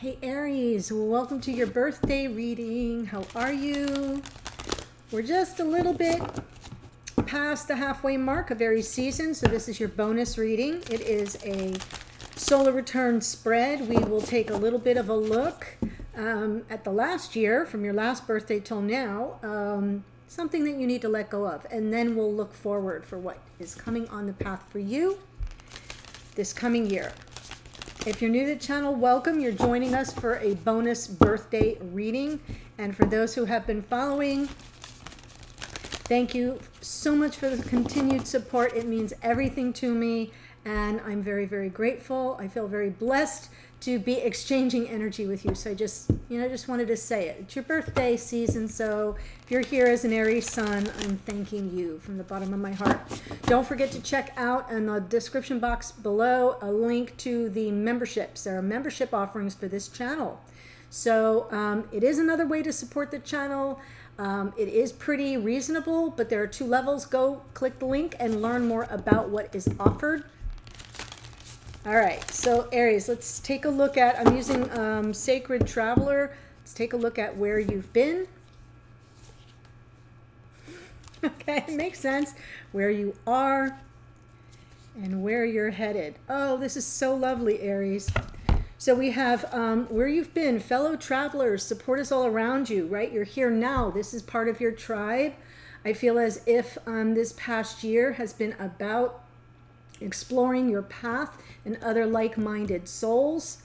Hey Aries, welcome to your birthday reading. How are you? We're just a little bit past the halfway mark of Aries season, so this is your bonus reading. It is a solar return spread. We will take a little bit of a look at the last year, from your last birthday till now, something that you need to let go of, and then we'll look forward for what is coming on the path for you this coming year. If you're new to the channel, welcome. You're joining us for a bonus birthday reading. And for those who have been following, thank you so much for the continued support. It means everything to me. And I'm very, very grateful. I feel very blessed to be exchanging energy with you. So I just wanted to say it. It's your birthday season, so if you're here as an Aries sun, I'm thanking you from the bottom of my heart. Don't forget to check out in the description box below a link to the memberships. There are membership offerings for this channel. So it is another way to support the channel. It is pretty reasonable, but there are 2 levels. Go click the link and learn more about what is offered. All right, so Aries, let's take a look at, I'm using Sacred Traveler. Let's take a look at where you've been. Okay, it makes sense. Where you are and where you're headed. Oh, this is so lovely, Aries. So we have where you've been, fellow travelers, support is all around you, right? You're here now. This is part of your tribe. I feel as if this past year has been about exploring your path and other like-minded souls.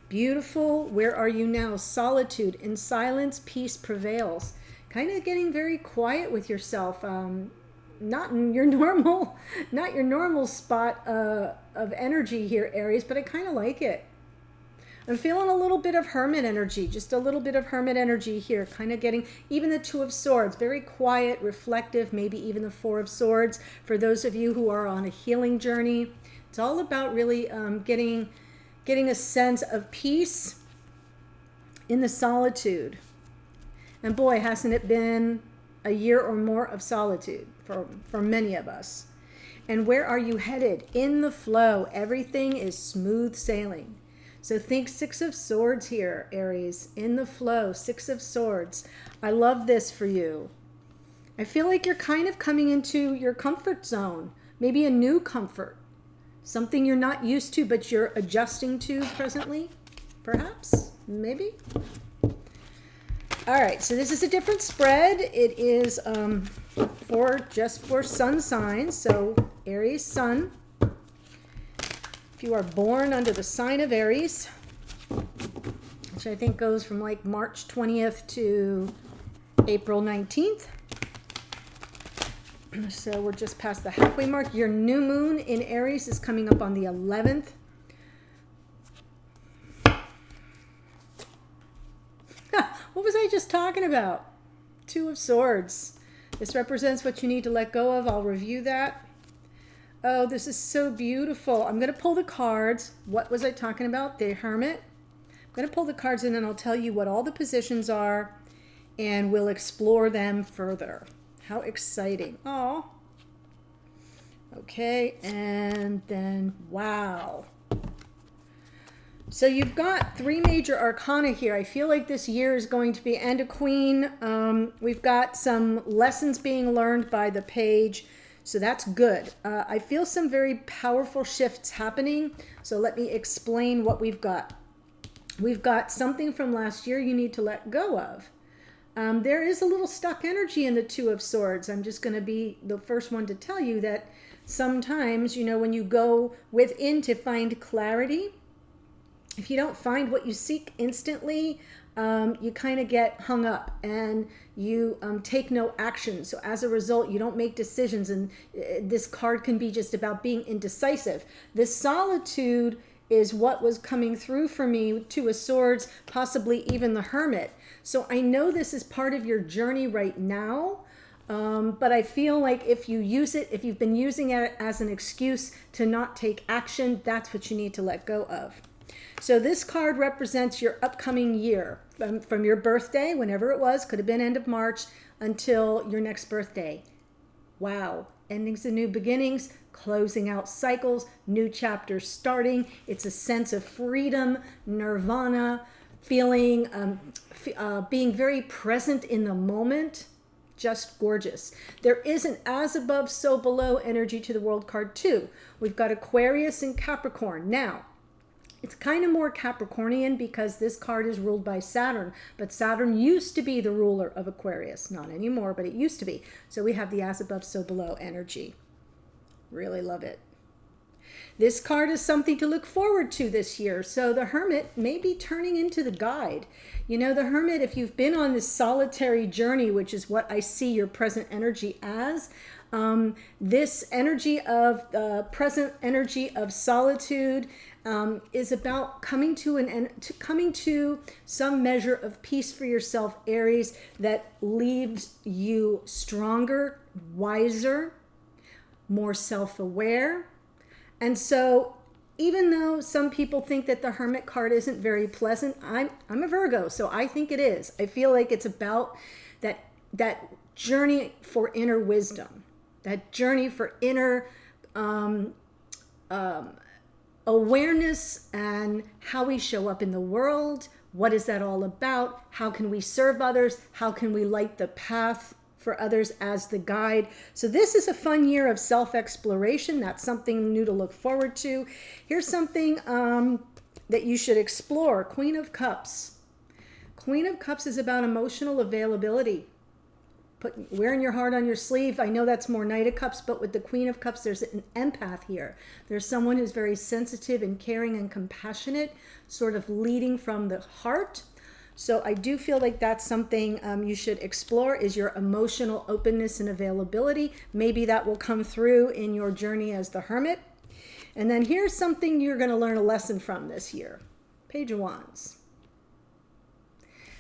Beautiful. Where are you now? Solitude. In silence, peace prevails. Kind of getting very quiet with yourself. Not in your normal spot of energy here, Aries, but I kind of like it. I'm feeling a little bit of hermit energy, just a little bit of hermit energy here, kind of getting even the 2 of Swords, very quiet, reflective, maybe even the 4 of Swords. For those of you who are on a healing journey, it's all about really getting a sense of peace in the solitude. And boy, hasn't it been a year or more of solitude for many of us. And where are you headed? In the flow. Everything is smooth sailing. So think 6 of Swords here, Aries, in the flow, 6 of Swords. I love this for you. I feel like you're kind of coming into your comfort zone, maybe a new comfort, something you're not used to, but you're adjusting to presently, perhaps, maybe. All right, so this is a different spread. It is just for sun signs, so Aries sun. You are born under the sign of Aries, which I think goes from like March 20th to April 19th. So we're just past the halfway mark. Your new moon in Aries is coming up on the 11th. What was I just talking about? 2 of Swords. This represents what you need to let go of. I'll review that. Oh, this is so beautiful. I'm going to pull the cards. What was I talking about? The Hermit. I'm going to pull the cards and then I'll tell you what all the positions are and we'll explore them further. How exciting. Oh. Okay, and then, wow. So you've got 3 major arcana here. I feel like this year is going to be, and a Queen. We've got some lessons being learned by the Page. So that's good. I feel some very powerful shifts happening. So let me explain what we've got. We've got something from last year you need to let go of. There is a little stuck energy in the 2 of Swords. I'm just going to be the first one to tell you that sometimes, when you go within to find clarity, if you don't find what you seek instantly, you kind of get hung up and you take no action. So as a result, you don't make decisions. And this card can be just about being indecisive. This solitude is what was coming through for me. 2 of Swords, possibly even the Hermit. So I know this is part of your journey right now. But I feel like if you use it, if you've been using it as an excuse to not take action, that's what you need to let go of. So this card represents your upcoming year from your birthday, whenever it was, could have been end of March, until your next birthday. Wow. Endings and new beginnings, closing out cycles, new chapters starting. It's a sense of freedom, nirvana, feeling, being very present in the moment. Just gorgeous. There is an as above, so below energy to the world card too. We've got Aquarius and Capricorn. Now, it's kind of more Capricornian because this card is ruled by Saturn, but Saturn used to be the ruler of Aquarius. Not anymore, but it used to be. So we have the as above, so below energy. Really love it. This card is something to look forward to this year. So the Hermit may be turning into the Guide. You know, the Hermit, if you've been on this solitary journey, which is what I see your present energy as, this energy of present energy of solitude is about coming to some measure of peace for yourself, Aries, that leaves you stronger, wiser, more self-aware. And so even though some people think that the Hermit card isn't very pleasant, I'm a Virgo, so I think it is. I feel like it's about that journey for inner wisdom, that journey for inner awareness and how we show up in the world. What is that all about? How can we serve others? How can we light the path for others as the guide? So this is a fun year of self-exploration. That's something new to look forward to. Here's something that you should explore. Queen of Cups. Queen of Cups is about emotional availability. Wearing your heart on your sleeve. I know that's more Knight of Cups, but with the Queen of Cups, there's an empath here. There's someone who's very sensitive and caring and compassionate, sort of leading from the heart. So I do feel like that's something you should explore, is your emotional openness and availability. Maybe that will come through in your journey as the Hermit. And then here's something you're going to learn a lesson from this year. Page of Wands.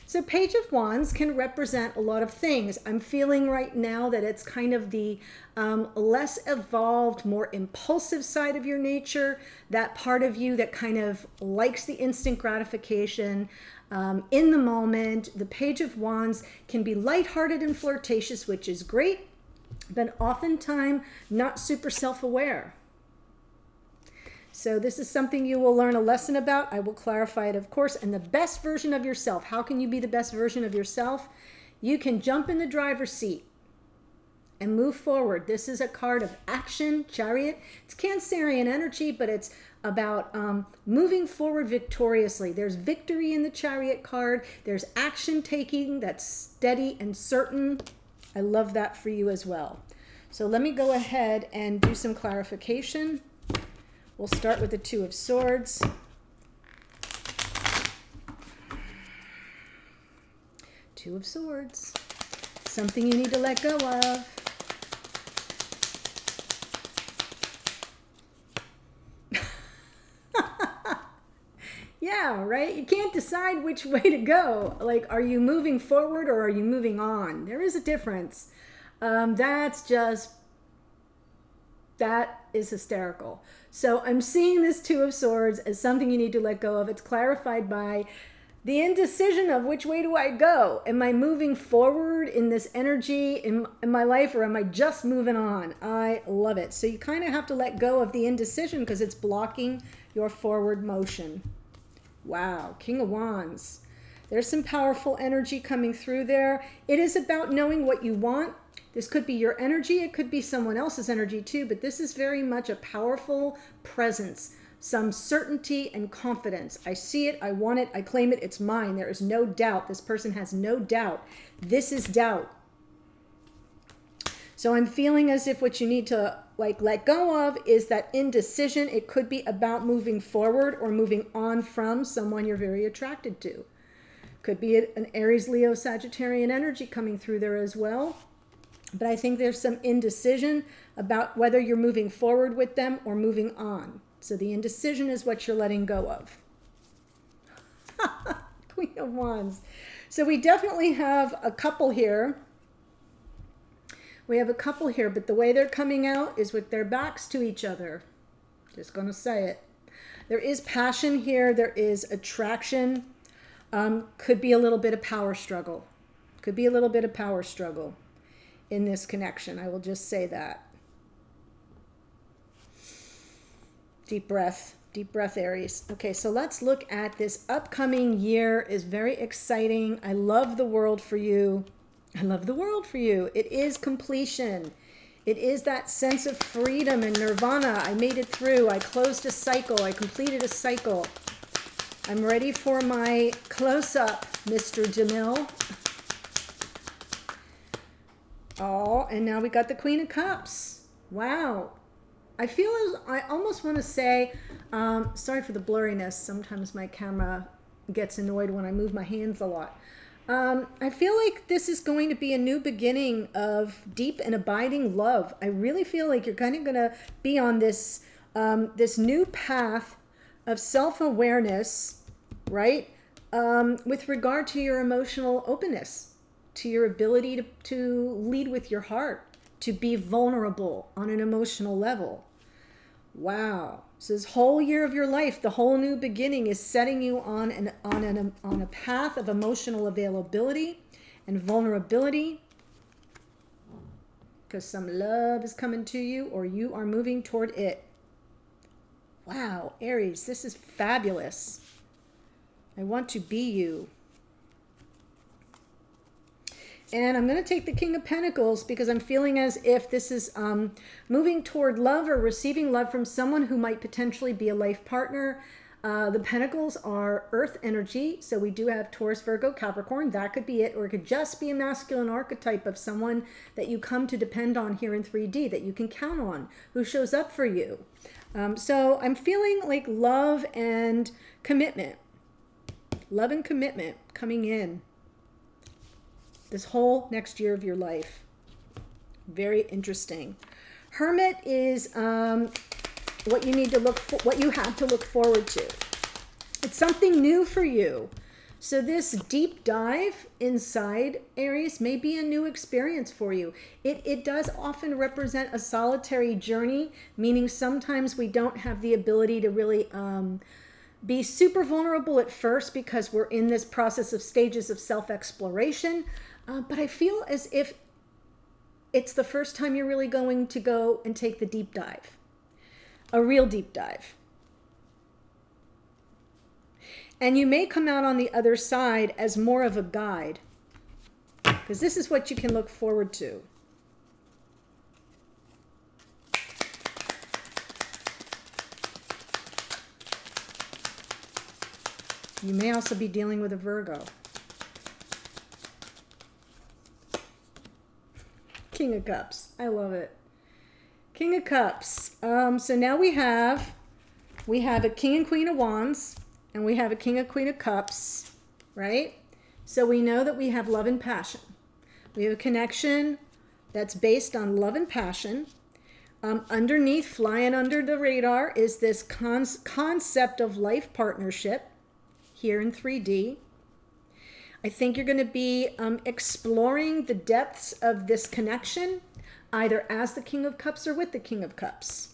So Page of Wands can represent a lot of things. I'm feeling right now that it's kind of the less evolved, more impulsive side of your nature, that part of you that kind of likes the instant gratification in the moment. The Page of Wands can be lighthearted and flirtatious, which is great, but oftentimes not super self-aware. So this is something you will learn a lesson about. I will clarify it, of course. And the best version of yourself. How can you be the best version of yourself? You can jump in the driver's seat and move forward. This is a card of action, Chariot. It's Cancerian energy, but it's about moving forward victoriously. There's victory in the Chariot card. There's action taking that's steady and certain. I love that for you as well. So let me go ahead and do some clarification. We'll start with the Two of Swords. Two of Swords. Something you need to let go of. Yeah, right? You can't decide which way to go. Like, are you moving forward or are you moving on? There is a difference. That is hysterical. So I'm seeing this Two of Swords as something you need to let go of. It's clarified by the indecision of which way do I go? Am I moving forward in this energy in my life, or am I just moving on? I love it. So you kind of have to let go of the indecision because it's blocking your forward motion. Wow, King of Wands. There's some powerful energy coming through there. It is about knowing what you want. This could be your energy. It could be someone else's energy too, but this is very much a powerful presence, some certainty and confidence. I see it, I want it, I claim it, it's mine. There is no doubt. This person has no doubt. This is doubt. So I'm feeling as if what you need to let go of is that indecision. It could be about moving forward or moving on from someone you're very attracted to. Could be an Aries, Leo, Sagittarian energy coming through there as well. But I think there's some indecision about whether you're moving forward with them or moving on. So the indecision is what you're letting go of. Queen of Wands. So we definitely have a couple here. We have a couple here, but the way they're coming out is with their backs to each other. Just going to say it. There is passion here. There is attraction. Could be a little bit of power struggle. Could be a little bit of power struggle in this connection. I will just say that. Deep breath. Deep breath, Aries. Okay, so let's look at this upcoming year. Is very exciting. I love the world for you. I love the world for you. It is completion. It is that sense of freedom and nirvana. I made it through. I closed a cycle. I completed a cycle. I'm ready for my close-up, Mr. Jamil. Oh, and now we got the Queen of Cups. Wow. I feel as I almost want to say, sorry for the blurriness. Sometimes my camera gets annoyed when I move my hands a lot. I feel like this is going to be a new beginning of deep and abiding love. I really feel like you're kind of going to be on this, this new path of self-awareness, right? With regard to your emotional openness, to your ability to lead with your heart, to be vulnerable on an emotional level. Wow. So this whole year of your life, the whole new beginning is setting you on a path of emotional availability and vulnerability, because some love is coming to you or you are moving toward it. Wow, Aries, this is fabulous. I want to be you. And I'm going to take the King of Pentacles because I'm feeling as if this is moving toward love or receiving love from someone who might potentially be a life partner. The Pentacles are earth energy. So we do have Taurus, Virgo, Capricorn. That could be it. Or it could just be a masculine archetype of someone that you come to depend on here in 3D, that you can count on, who shows up for you. So I'm feeling like love and commitment. Love and commitment coming in this whole next year of your life. Very interesting. Hermit is what you need to look for, what you have to look forward to. It's something new for you. So this deep dive inside, Aries, may be a new experience for you. It does often represent a solitary journey, meaning sometimes we don't have the ability to really be super vulnerable at first because we're in this process of stages of self-exploration. But I feel as if it's the first time you're really going to go and take the deep dive, a real deep dive. And you may come out on the other side as more of a guide, because this is what you can look forward to. You may also be dealing with a Virgo. King of Cups. I love it. King of Cups. So now we have a King and Queen of Wands, and we have a King and Queen of Cups, right? So we know that we have love and passion. We have a connection that's based on love and passion. Underneath, flying under the radar, is this concept of life partnership here in 3D. I think you're going to be exploring the depths of this connection, either as the King of Cups or with the King of Cups,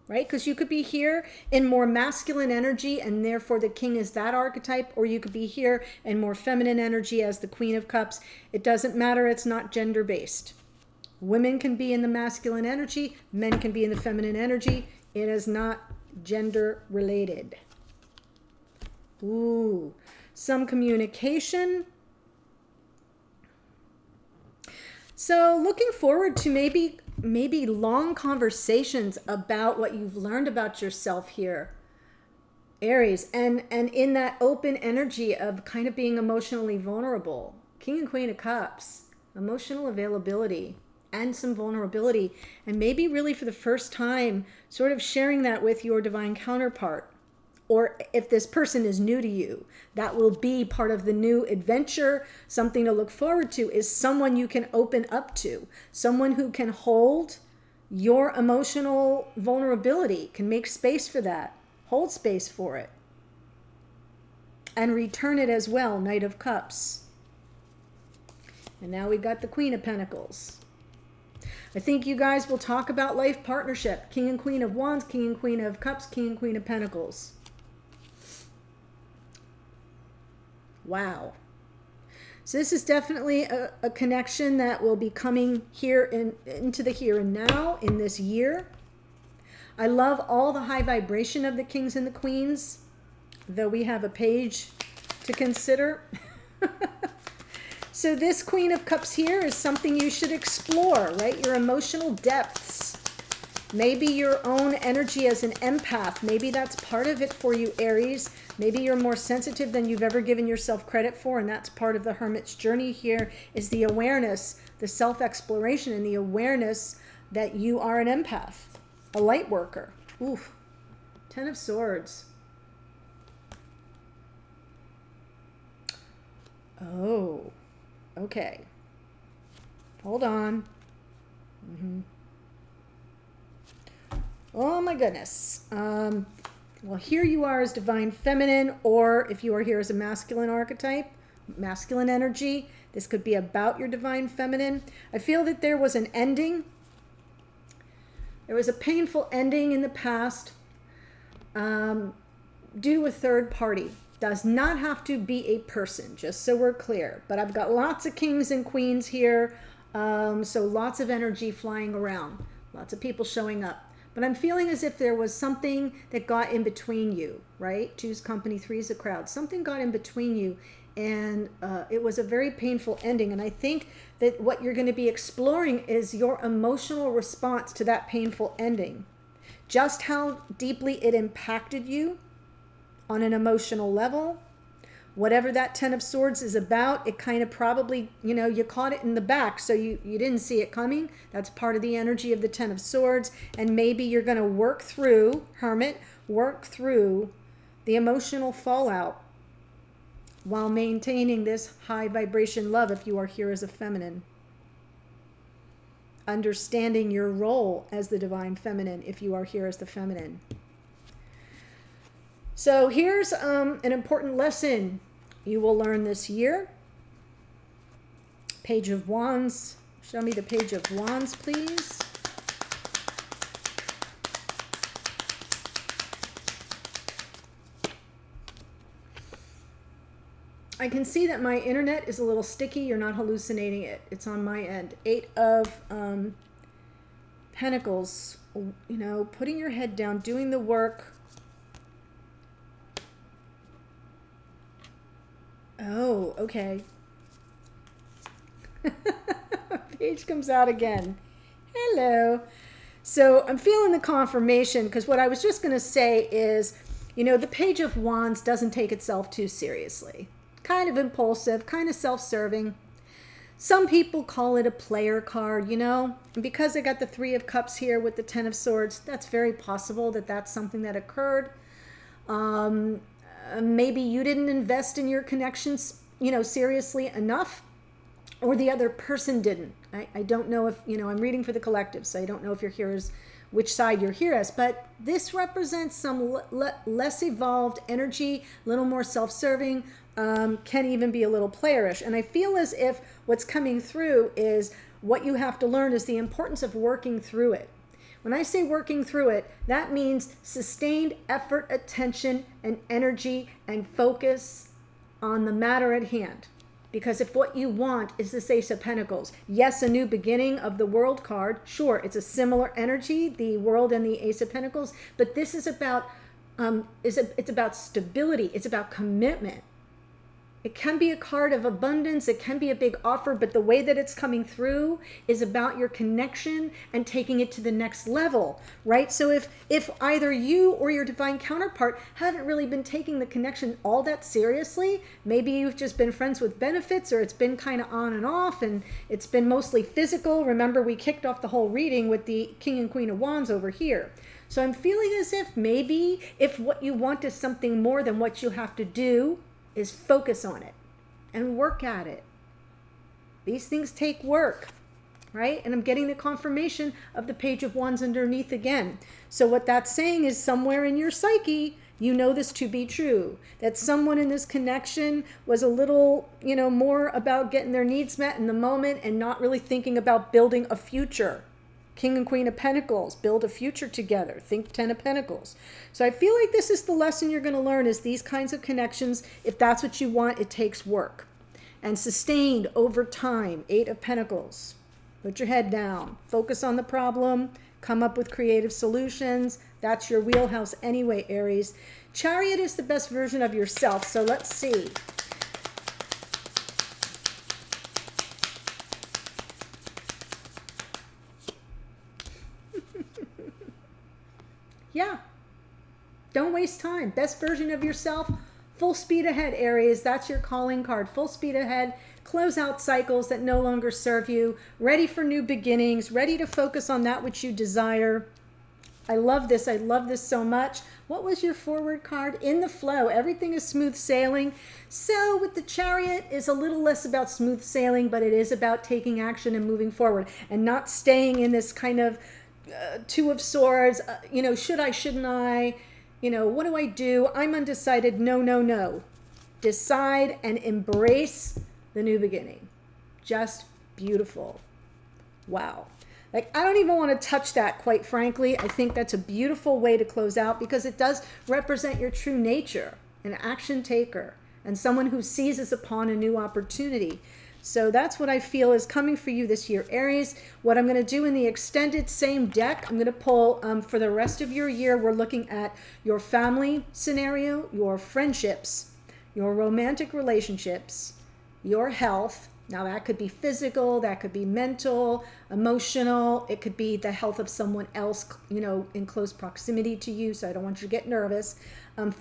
right? Because you could be here in more masculine energy, and therefore the King is that archetype, or you could be here in more feminine energy as the Queen of Cups. It doesn't matter. It's not gender-based. Women can be in the masculine energy. Men can be in the feminine energy. It is not gender-related. Ooh. Some communication. So looking forward to maybe long conversations about what you've learned about yourself here, Aries, and in that open energy of kind of being emotionally vulnerable. King and Queen of Cups, emotional availability and some vulnerability, and maybe really for the first time sort of sharing that with your divine counterpart. Or if this person is new to you, that will be part of the new adventure. Something to look forward to is someone you can open up to, someone who can hold your emotional vulnerability, can make space for that, hold space for it, and return it as well, Knight of Cups. And now we got the Queen of Pentacles. I think you guys will talk about life partnership. King and Queen of Wands, King and Queen of Cups, King and Queen of Pentacles. Wow. So this is definitely a connection that will be coming here into the here and now in this year. I love all the high vibration of the kings and the queens, though we have a page to consider. So this Queen of Cups here is something you should explore, right? Your emotional depths. Maybe your own energy as an empath. Maybe that's part of it for you, Aries. Maybe you're more sensitive than you've ever given yourself credit for, and that's part of the Hermit's journey here, is the awareness, the self-exploration, and the awareness that you are an empath, a light worker. Oof. 10 of Swords. Oh, okay. Hold on. Oh my goodness. Well, here you are as divine feminine, or if you are here as a masculine archetype, masculine energy, this could be about your divine feminine. I feel that there was an ending. There was a painful ending in the past due to a third party. Does not have to be a person, just so we're clear. But I've got lots of kings and queens here, so lots of energy flying around, lots of people showing up. But I'm feeling as if there was something that got in between you, right? 2's company, 3's a crowd. Something got in between you, and it was a very painful ending. And I think that what you're going to be exploring is your emotional response to that painful ending. Just how deeply it impacted you on an emotional level. Whatever that 10 of Swords is about, it kind of probably, you caught it in the back, so you didn't see it coming. That's part of the energy of the 10 of Swords. And maybe you're going to work through, Hermit, work through the emotional fallout while maintaining this high vibration love if you are here as a feminine. Understanding your role as the divine feminine if you are here as the feminine. So here's an important lesson you will learn this year. Page of Wands. Show me the Page of Wands, please. I can see that my internet is a little sticky. You're not hallucinating it. It's on my end. 8 of Pentacles. Putting your head down, doing the work. Oh, okay. Page comes out again. Hello. So I'm feeling the confirmation, because what I was just going to say is, the Page of Wands doesn't take itself too seriously. Kind of impulsive, kind of self-serving. Some people call it a player card, And because I got the 3 of Cups here with the 10 of Swords, that's very possible that that's something that occurred. Maybe you didn't invest in your connections, seriously enough, or the other person didn't. I don't know if, I'm reading for the collective, so I don't know if you're here as, which side you're here as, but this represents some less evolved energy, a little more self-serving, can even be a little playerish. And I feel as if what's coming through is what you have to learn is the importance of working through it. When I say working through it, that means sustained effort, attention, and energy and focus on the matter at hand. Because if what you want is this Ace of Pentacles, yes, a new beginning of the World card, sure, it's a similar energy, the World and the Ace of Pentacles, but this is about, it's about stability, it's about commitment. It can be a card of abundance, it can be a big offer, but the way that it's coming through is about your connection and taking it to the next level, right? So if either you or your divine counterpart haven't really been taking the connection all that seriously, maybe you've just been friends with benefits, or it's been kind of on and off, and it's been mostly physical. Remember, we kicked off the whole reading with the King and Queen of Wands over here. So I'm feeling as if maybe if what you want is something more than what you have to do, is focus on it and work at it. These things take work, right? And I'm getting the confirmation of the Page of Wands underneath again. So what that's saying is somewhere in your psyche, you know this to be true, that someone in this connection was a little, more about getting their needs met in the moment and not really thinking about building a future. King and Queen of Pentacles, build a future together. Think 10 of Pentacles. So I feel like this is the lesson you're going to learn, is these kinds of connections, if that's what you want, it takes work. And sustained over time. 8 of Pentacles. Put your head down. Focus on the problem. come up with creative solutions. That's your wheelhouse anyway, Aries. Chariot is the best version of yourself. So let's see. Yeah. Don't waste time. Best version of yourself. Full speed ahead, Aries. That's your calling card. Full speed ahead. Close out cycles that no longer serve you. Ready for new beginnings. Ready to focus on that which you desire. I love this. I love this so much. What was your forward card? In the flow. Everything is smooth sailing. So with the Chariot, is a little less about smooth sailing, but it is about taking action and moving forward and not staying in this kind of Two of Swords. Should I, shouldn't I? What do I do? I'm undecided. No, no, no. Decide and embrace the new beginning. Just beautiful. Wow. Like, I don't even want to touch that, quite frankly. I think that's a beautiful way to close out because it does represent your true nature, an action taker, and someone who seizes upon a new opportunity. So that's what I feel is coming for you this year, Aries. What I'm going to do in the extended same deck, I'm going to pull for the rest of your year. We're looking at your family scenario, your friendships, your romantic relationships, your health. Now that could be physical, that could be mental, emotional. It could be the health of someone else, in close proximity to you. So I don't want you to get nervous.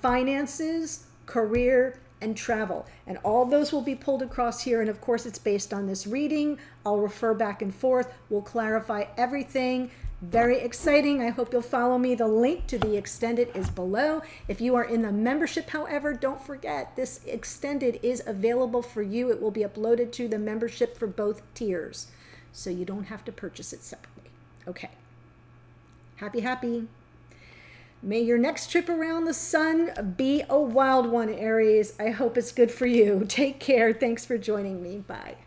Finances, career, and travel. And all those will be pulled across here. And of course, it's based on this reading. I'll refer back and forth. We'll clarify everything. Very exciting. I hope you'll follow me. The link to the extended is below. If you are in the membership, however, don't forget this extended is available for you. It will be uploaded to the membership for both tiers. So you don't have to purchase it separately. Okay. Happy, happy. May your next trip around the sun be a wild one, Aries. I hope it's good for you. Take care. Thanks for joining me. Bye.